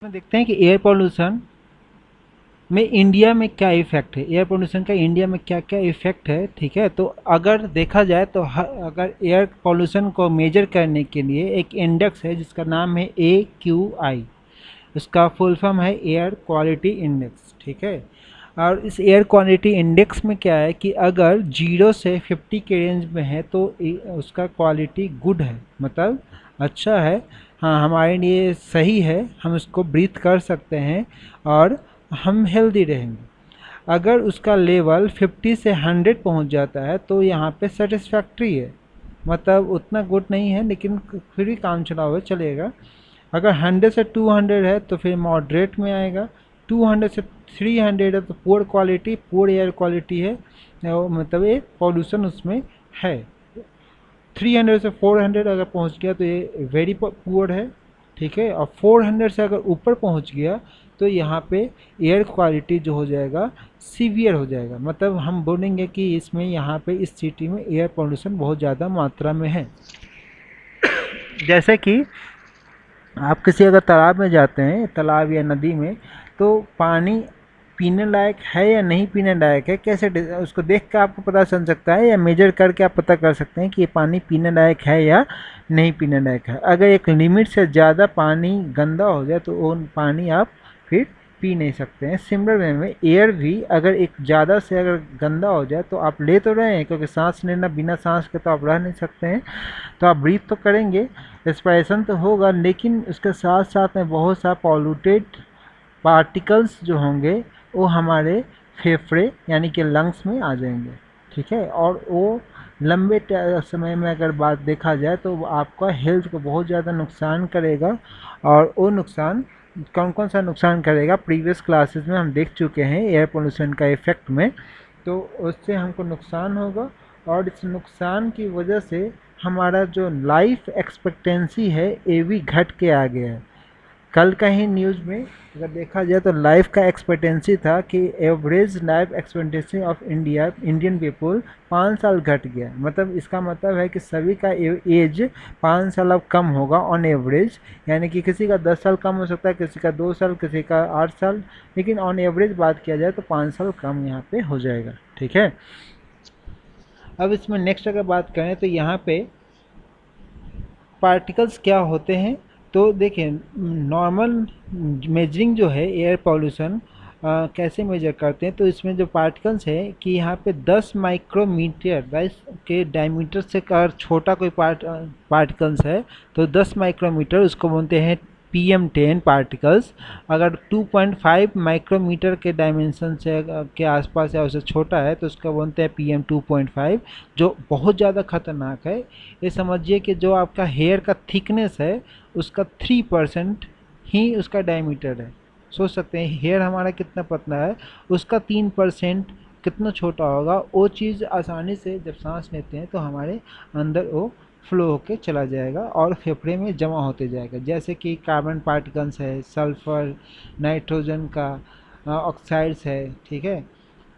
में देखते हैं कि एयर पोल्यूशन में इंडिया में क्या इफ़ेक्ट है। एयर पोल्यूशन का इंडिया में क्या क्या इफ़ेक्ट है, ठीक है। तो अगर देखा जाए तो अगर एयर पोल्यूशन को मेजर करने के लिए एक इंडेक्स है जिसका नाम है AQI। इसका फुल फॉर्म है एयर क्वालिटी इंडेक्स, ठीक है। और इस एयर क्वालिटी इंडेक्स में क्या है कि अगर 0 से 50 के रेंज में है तो उसका क्वालिटी गुड है, मतलब अच्छा है। हाँ, हमारे लिए सही है, हम इसको ब्रीथ कर सकते हैं और हम हेल्दी रहेंगे। अगर उसका लेवल 50 से 100 पहुंच जाता है तो यहाँ पे सेटिस्फैक्ट्री है, मतलब उतना गुड नहीं है लेकिन फिर भी काम चला हुआ चलेगा। अगर 100 से 200 है तो फिर मॉडरेट में आएगा। 200 से 300 है तो poor quality, poor air quality है, मतलब ये पॉल्यूशन उसमें है। 300 से 400 अगर पहुंच गया तो ये वेरी पुअर है, ठीक है। और 400 से अगर ऊपर पहुंच गया तो यहाँ पे एयर क्वालिटी जो हो जाएगा सीवियर हो जाएगा, मतलब हम बोलेंगे कि इसमें यहाँ पे इस सिटी में एयर पोल्यूशन बहुत ज़्यादा मात्रा में है। जैसे कि आप किसी अगर तालाब में जाते हैं, तालाब या नदी में, तो पानी पीने लायक है या नहीं पीने लायक है, कैसे उसको देख के आपको पता चल सकता है या मेजर करके आप पता कर सकते हैं कि ये पानी पीने लायक है या नहीं पीने लायक है। अगर एक लिमिट से ज़्यादा पानी गंदा हो जाए तो वो पानी आप फिर पी नहीं सकते हैं। सिमिलर वे में एयर भी अगर एक ज़्यादा से अगर गंदा हो जाए तो आप ले तो रहे हैं, क्योंकि सांस लेना, बिना सांस के तो आप रह नहीं सकते हैं, तो आप ब्रीथ तो करेंगे, रेस्पिरेशन तो होगा, लेकिन उसके साथ साथ में बहुत सा पॉल्यूटेड पार्टिकल्स जो होंगे वो हमारे फेफड़े यानी कि लंग्स में आ जाएंगे, ठीक है। और वो लंबे समय में अगर बात देखा जाए तो वो आपका हेल्थ को बहुत ज़्यादा नुकसान करेगा। और वो नुकसान कौन कौन सा नुकसान करेगा प्रीवियस क्लासेस में हम देख चुके हैं एयर पोल्यूशन का इफ़ेक्ट में। तो उससे हमको नुकसान होगा और इस नुकसान की वजह से हमारा जो लाइफ एक्सपेक्टेंसी है ये भी घट के आ गया है। कल का ही न्यूज़ में अगर देखा जाए तो लाइफ का एक्सपेक्टेंसी था कि average life expectancy of Indian people 5 साल घट गया, मतलब इसका मतलब है कि सभी का एज 5 साल अब कम होगा ऑन एवरेज। यानी कि किसी का 10 साल कम हो सकता है, किसी का 2 साल, किसी का 8 साल, लेकिन ऑन एवरेज बात किया जाए तो 5 साल कम यहाँ पे हो जाएगा, ठीक है। अब इसमें नेक्स्ट अगर बात करें तो यहाँ पे पार्टिकल्स क्या होते हैं। तो देखिए, नॉर्मल मेजरिंग जो है एयर पॉल्यूशन कैसे मेजर करते हैं, तो इसमें जो पार्टिकल्स है कि यहाँ पे 10 माइक्रोमीटर के डायमीटर से अगर छोटा कोई पार्टिकल्स है तो 10 माइक्रोमीटर उसको बोलते हैं PM10 पार्टिकल्स। अगर 2.5 माइक्रोमीटर के डायमेंशन से के आसपास या उससे छोटा है तो उसका बोलते हैं PM2.5, जो बहुत ज़्यादा खतरनाक है। ये समझिए कि जो आपका हेयर का थिकनेस है उसका 3% ही उसका डायमीटर है। सोच सकते हैं हेयर हमारा कितना पतला है, उसका 3% कितना छोटा होगा। वो चीज़ आसानी से जब सांस लेते हैं तो हमारे अंदर वो फ्लो होके चला जाएगा और फेफड़े में जमा होते जाएगा। जैसे कि कार्बन पार्टिकल्स है, सल्फर, नाइट्रोजन का ऑक्साइड्स है, ठीक है।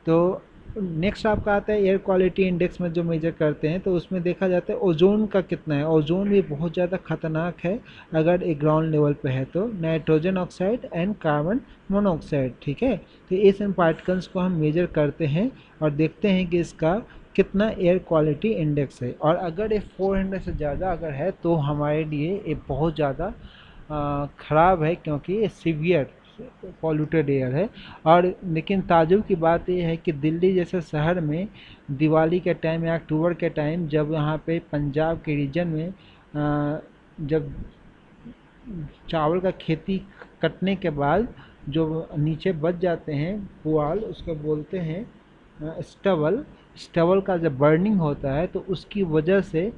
तो नेक्स्ट आपका आता है एयर क्वालिटी इंडेक्स में जो मेजर करते हैं, तो उसमें देखा जाता है ओजोन का कितना है। ओजोन भी बहुत ज़्यादा खतरनाक है अगर एक ग्राउंड लेवल पे है तो, nitrogen oxide and carbon monoxide, ठीक है। तो इस इन पार्टिकल्स को हम मेजर करते हैं और देखते हैं कि इसका कितना एयर क्वालिटी इंडेक्स है। और अगर ये 400 से ज़्यादा अगर है तो हमारे लिए ये बहुत ज़्यादा ख़राब है, क्योंकि ये सीवियर पॉल्यूटेड एयर है। और लेकिन ताज्जुब की बात यह है कि दिल्ली जैसे शहर में दिवाली के टाइम या अक्टूबर के टाइम जब यहाँ पे पंजाब के रीजन में जब चावल का खेती कटने के बाद जो नीचे बच जाते हैं पुआल, उसको बोलते हैं स्टबल। स्टबल का जब बर्निंग होता है तो उसकी वजह से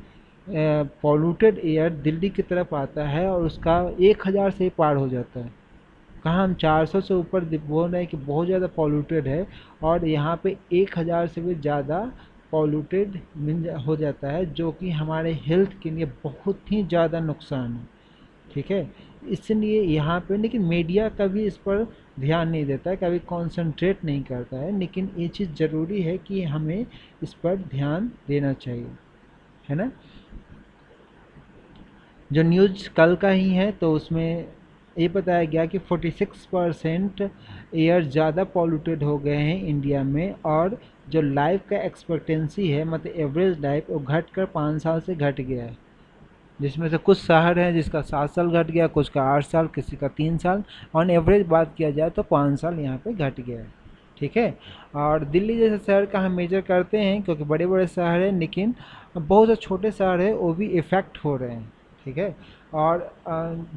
पॉल्यूटेड एयर दिल्ली की तरफ आता है और उसका 1000 से ही पार हो जाता है। कहाँ हम 400 से ऊपर बोल रहे हैं कि बहुत ज़्यादा पॉल्यूटेड है, और यहाँ पे 1000 से भी ज़्यादा पॉल्यूटेड हो जाता है, जो कि हमारे हेल्थ के लिए बहुत ही ज़्यादा नुकसान है, ठीक है। इसलिए यहाँ पे लेकिन मीडिया कभी इस पर ध्यान नहीं देता है, कभी कंसंट्रेट नहीं करता है, लेकिन ये चीज़ ज़रूरी है कि हमें इस पर ध्यान देना चाहिए, है ना। जो न्यूज़ कल का ही है तो उसमें ये बताया गया कि 46% एयर ज़्यादा पॉल्यूटेड हो गए हैं इंडिया में, और जो लाइफ का एक्सपेक्टेंसी है मतलब एवरेज लाइफ वो घट कर 5 साल से घट गया है, जिसमें से कुछ शहर हैं जिसका 7 साल घट गया, कुछ का 8 साल, किसी का 3 साल, ऑन एवरेज बात किया जाए तो 5 साल यहाँ पे घट गया है। ठीक है। और दिल्ली जैसे शहर का हम मेजर करते हैं क्योंकि बड़े बड़े शहर हैं, लेकिन बहुत से छोटे शहर है वो भी इफ़ेक्ट हो रहे हैं। ठीक है। और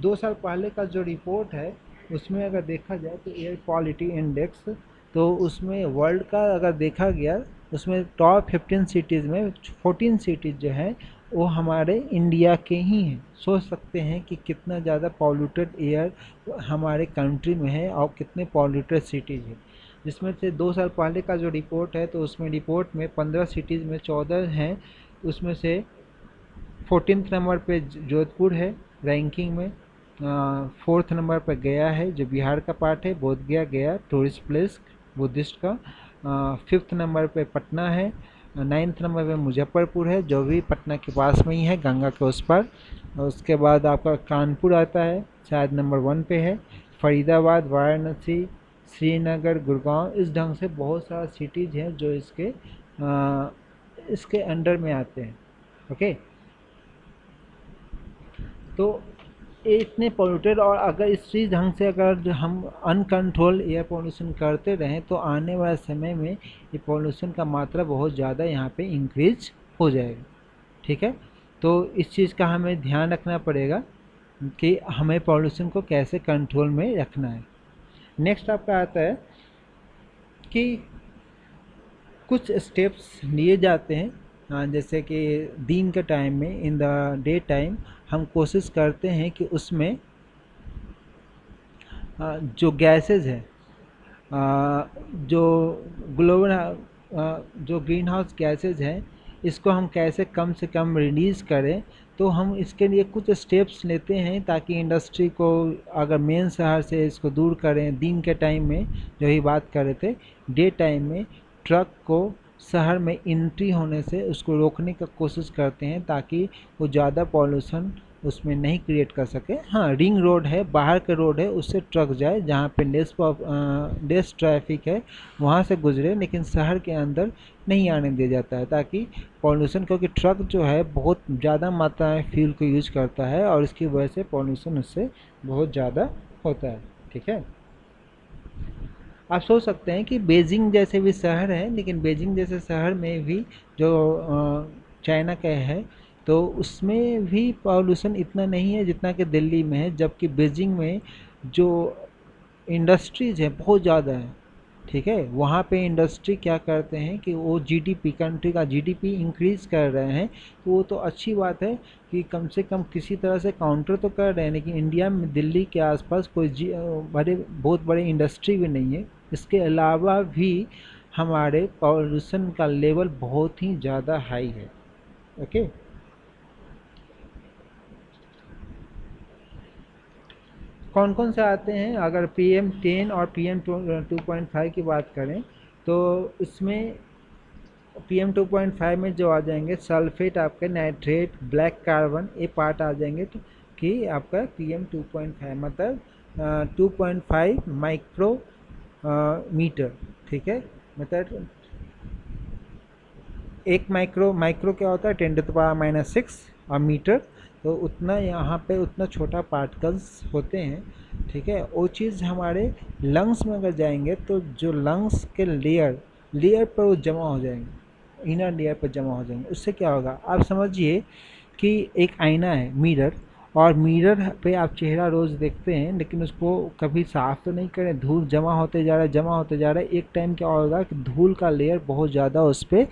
2 साल पहले का जो रिपोर्ट है उसमें अगर देखा जाए तो एयर क्वालिटी इंडेक्स, तो उसमें वर्ल्ड का अगर देखा गया उसमें टॉप 15 सिटीज़ में 14 सिटीज़ जो हैं वो हमारे इंडिया के ही हैं। सोच सकते हैं कि कितना ज़्यादा पॉल्यूटेड एयर हमारे कंट्री में है और कितने पॉल्यूटेड सिटीज़ हैं। जिसमें से 2 साल पहले का जो रिपोर्ट है तो उसमें रिपोर्ट में 15 सिटीज़ में 14 हैं, उसमें से 14th नंबर पे जोधपुर है रैंकिंग में, 4th नंबर पर गया है जो बिहार का पार्ट है, बोध गया गया टूरिस्ट प्लेस बुद्धिस्ट का, 5th नंबर पे पटना है, 9th नंबर पे मुजफ्फरपुर है जो भी पटना के पास में ही है गंगा के उस पर, और उसके बाद आपका कानपुर आता है शायद नंबर 1 पे है, फरीदाबाद, वाराणसी, श्रीनगर, गुड़गांव, इस ढंग से बहुत सारा सिटीज़ हैं जो इसके अंडर में आते हैं। ओके। तो ये इतने पोल्यूटेड, और अगर इसी ढंग से अगर हम अनकंट्रोल एयर पोल्यूशन करते रहें तो आने वाले समय में ये पोल्यूशन का मात्रा बहुत ज़्यादा यहाँ पे इंक्रीज हो जाएगा। ठीक है। तो इस चीज़ का हमें ध्यान रखना पड़ेगा कि हमें पोल्यूशन को कैसे कंट्रोल में रखना है। नेक्स्ट आपका आता है कि कुछ स्टेप्स लिए जाते हैं, जैसे कि दिन के टाइम में इन द डे टाइम हम कोशिश करते हैं कि उसमें जो गैसेस है, जो ग्लोबल जो ग्रीन हाउस गैसेज हैं इसको हम कैसे कम से कम रिलीज़ करें। तो हम इसके लिए कुछ स्टेप्स लेते हैं ताकि इंडस्ट्री को अगर मेन शहर से इसको दूर करें। दिन के टाइम में जो ही बात कर रहे थे, डे टाइम में ट्रक को शहर में एंट्री होने से उसको रोकने का कोशिश करते हैं ताकि वो ज़्यादा पॉल्यूशन उसमें नहीं क्रिएट कर सके। हाँ, रिंग रोड है, बाहर के रोड है, उससे ट्रक जाए जहाँ पे लेस ट्रैफिक है वहाँ से गुजरे, लेकिन शहर के अंदर नहीं आने दिया जाता है ताकि पॉल्यूशन, क्योंकि ट्रक जो है बहुत ज़्यादा मात्रा में फ्यूल को यूज करता है और इसकी वजह से पॉल्यूशन उससे बहुत ज़्यादा होता है। ठीक है। आप सोच सकते हैं कि बीजिंग जैसे भी शहर है, लेकिन बीजिंग जैसे शहर में भी जो चाइना का है तो उसमें भी पॉल्यूशन इतना नहीं है जितना कि दिल्ली में है, जबकि बीजिंग में जो इंडस्ट्रीज़ है बहुत ज़्यादा है। ठीक है। वहाँ पे इंडस्ट्री क्या करते हैं कि वो जीडीपी, कंट्री का जीडीपी इंक्रीज़ कर रहे हैं, तो वो तो अच्छी बात है कि कम से कम किसी तरह से काउंटर तो कर रहे हैं। लेकिन इंडिया में दिल्ली के आसपास कोई बहुत बड़े इंडस्ट्री भी नहीं है। इसके अलावा भी हमारे पॉल्यूशन का लेवल बहुत ही ज़्यादा हाई है। ओके। कौन कौन से आते हैं, अगर PM10 और PM2.5 की बात करें तो इसमें PM2.5 में जो आ जाएंगे सल्फेट, आपके नाइट्रेट, ब्लैक कार्बन, ये पार्ट आ जाएंगे। तो कि आपका PM2.5 मतलब 2.5 माइक्रो मीटर। ठीक है। मतलब एक माइक्रो क्या होता है 10⁻⁻⁶, और मीटर तो उतना यहाँ पे उतना छोटा पार्टिकल्स होते हैं। ठीक है। वो चीज़ हमारे लंग्स में अगर जाएंगे तो जो लंग्स के लेयर पर वो जमा हो जाएंगे, इनर लेयर पर जमा हो जाएंगे। उससे क्या होगा, आप समझिए कि एक आईना है, मिरर, और मिरर पे आप चेहरा रोज़ देखते हैं लेकिन उसको कभी साफ़ तो नहीं करें, धूल जमा होते जा रहा है, जमा होते जा रहा है। एक टाइम क्या होगा कि धूल का लेयर बहुत ज़्यादा उस पर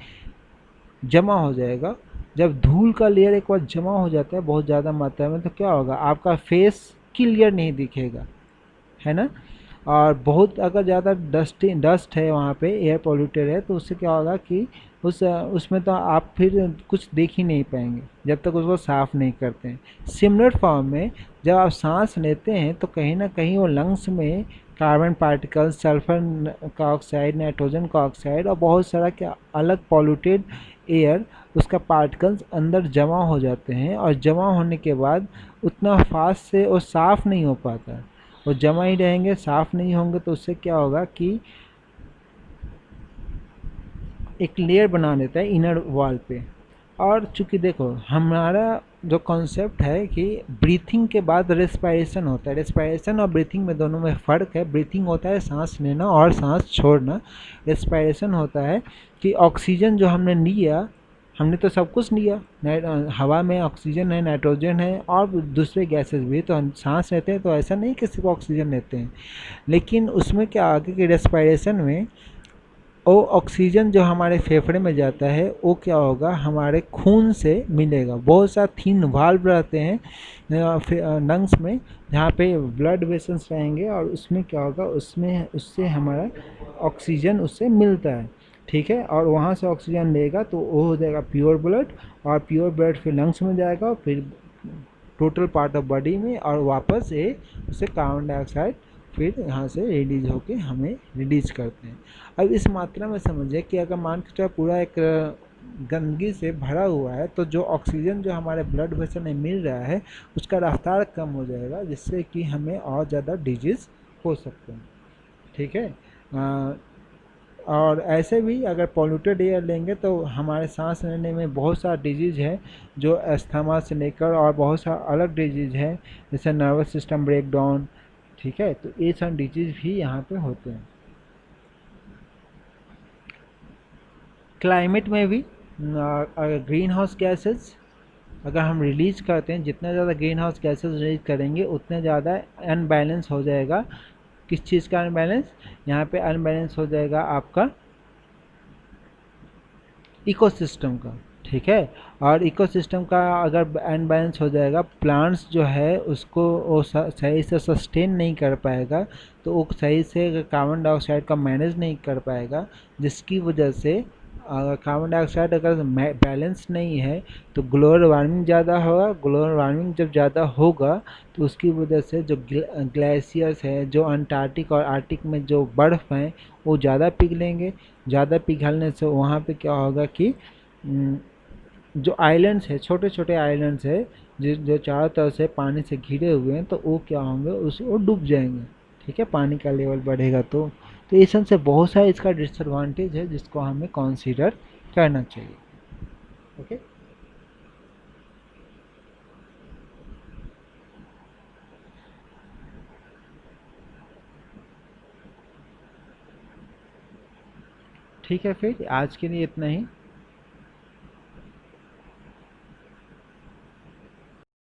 जमा हो जाएगा। जब धूल का लेयर एक बार जमा हो जाता है बहुत ज़्यादा मात्रा में, तो क्या होगा, आपका फेस क्लियर नहीं दिखेगा, है ना। और बहुत अगर ज़्यादा डस्ट है वहाँ पे, एयर पोल्यूटेड है, तो उससे क्या होगा कि उसमें तो आप फिर कुछ देख ही नहीं पाएंगे जब तक उसको साफ़ नहीं करते हैं। सिमिलर फॉर्म में जब आप सांस लेते हैं तो कहीं ना कहीं वो लंग्स में कार्बन पार्टिकल्स, सल्फर का ऑक्साइड, नाइट्रोजन का ऑक्साइड और बहुत सारा क्या अलग पॉल्यूटेड एयर, उसका पार्टिकल्स अंदर जमा हो जाते हैं, और जमा होने के बाद उतना फास्ट से वो साफ़ नहीं हो पाता है। वो जमा ही रहेंगे, साफ़ नहीं होंगे, तो उससे क्या होगा कि एक लेयर बना देता है इनर वॉल पे। और चूंकि देखो हमारा जो कॉन्सेप्ट है कि ब्रीथिंग के बाद रेस्पायरेशन होता है, रेस्पायरेशन और ब्रीथिंग में दोनों में फ़र्क है। ब्रीथिंग होता है सांस लेना और सांस छोड़ना, रेस्पायरेशन होता है कि ऑक्सीजन जो हमने लिया, हमने तो सब कुछ लिया, हवा में ऑक्सीजन है, नाइट्रोजन है और दूसरे गैसेस भी, तो हम सांस लेते हैं तो ऐसा नहीं कि सिर्फ ऑक्सीजन लेते हैं। लेकिन उसमें क्या आगे कि रेस्पायरेशन में वो ऑक्सीजन जो हमारे फेफड़े में जाता है वो क्या होगा, हमारे खून से मिलेगा। बहुत सा थीन वाल्व रहते हैं लंग्स में, जहाँ पे ब्लड वेसल्स रहेंगे और उसमें क्या होगा, उसमें उससे हमारा ऑक्सीजन उससे मिलता है, ठीक है। और वहाँ से ऑक्सीजन लेगा तो वो हो जाएगा प्योर ब्लड, और प्योर ब्लड फिर लंग्स में जाएगा, फिर टोटल पार्ट ऑफ बॉडी में, और वापस ये उससे कार्बन डाइऑक्साइड फिर यहाँ से रिलीज होके हमें रिलीज करते हैं। अब इस मात्रा में समझिए कि अगर मान के चलो पूरा एक गंदगी से भरा हुआ है, तो जो ऑक्सीजन जो हमारे ब्लड वेसल में मिल रहा है उसका रफ्तार कम हो जाएगा, जिससे कि हमें और ज़्यादा डिजीज़ हो सकते हैं, ठीक है। और ऐसे भी अगर पॉल्यूटेड एयर लेंगे तो हमारे सांस लेने में बहुत सारा डिजीज़ है, जो अस्थमा से लेकर और बहुत सा अलग डिजीज़ है, जैसे नर्वस सिस्टम ब्रेकडाउन, ठीक है। तो ये सब डिजीज़ भी यहाँ पे होते हैं। क्लाइमेट में भी ग्रीन हाउस गैसेस अगर हम रिलीज करते हैं, जितना ज़्यादा ग्रीन हाउस गैसेस रिलीज करेंगे उतने ज़्यादा अनबैलेंस हो जाएगा। किस चीज़ का अनबैलेंस, यहाँ पे अनबैलेंस हो जाएगा आपका इकोसिस्टम का, ठीक है। और इकोसिस्टम का अगर अनबैलेंस हो जाएगा, प्लांट्स जो है उसको वो सही से सस्टेन नहीं कर पाएगा, तो वो सही से कार्बन डाइऑक्साइड का मैनेज नहीं कर पाएगा, जिसकी वजह से अगर कार्बन डाइऑक्साइड अगर बैलेंस नहीं है तो ग्लोबल वार्मिंग ज़्यादा होगा। ग्लोबल वार्मिंग जब ज़्यादा होगा तो उसकी वजह से जो ग्लेशियर्स है, जो अंटार्कटिक और आर्कटिक में जो बर्फ़ हैं वो ज़्यादा पिघलेंगे। ज़्यादा पिघलने से वहाँ पे क्या होगा कि जो आइलैंड्स है, छोटे छोटे आइलैंड्स है, जो चारों तरफ से पानी से घिरे हुए हैं, तो वो क्या होंगे, उस वो डूब जाएंगे, ठीक है। पानी का लेवल बढ़ेगा तो इस सब से बहुत सारा इसका डिसएडवांटेज है जिसको हमें कंसीडर करना चाहिए, ओके। ठीक है, फिर आज के लिए इतना ही।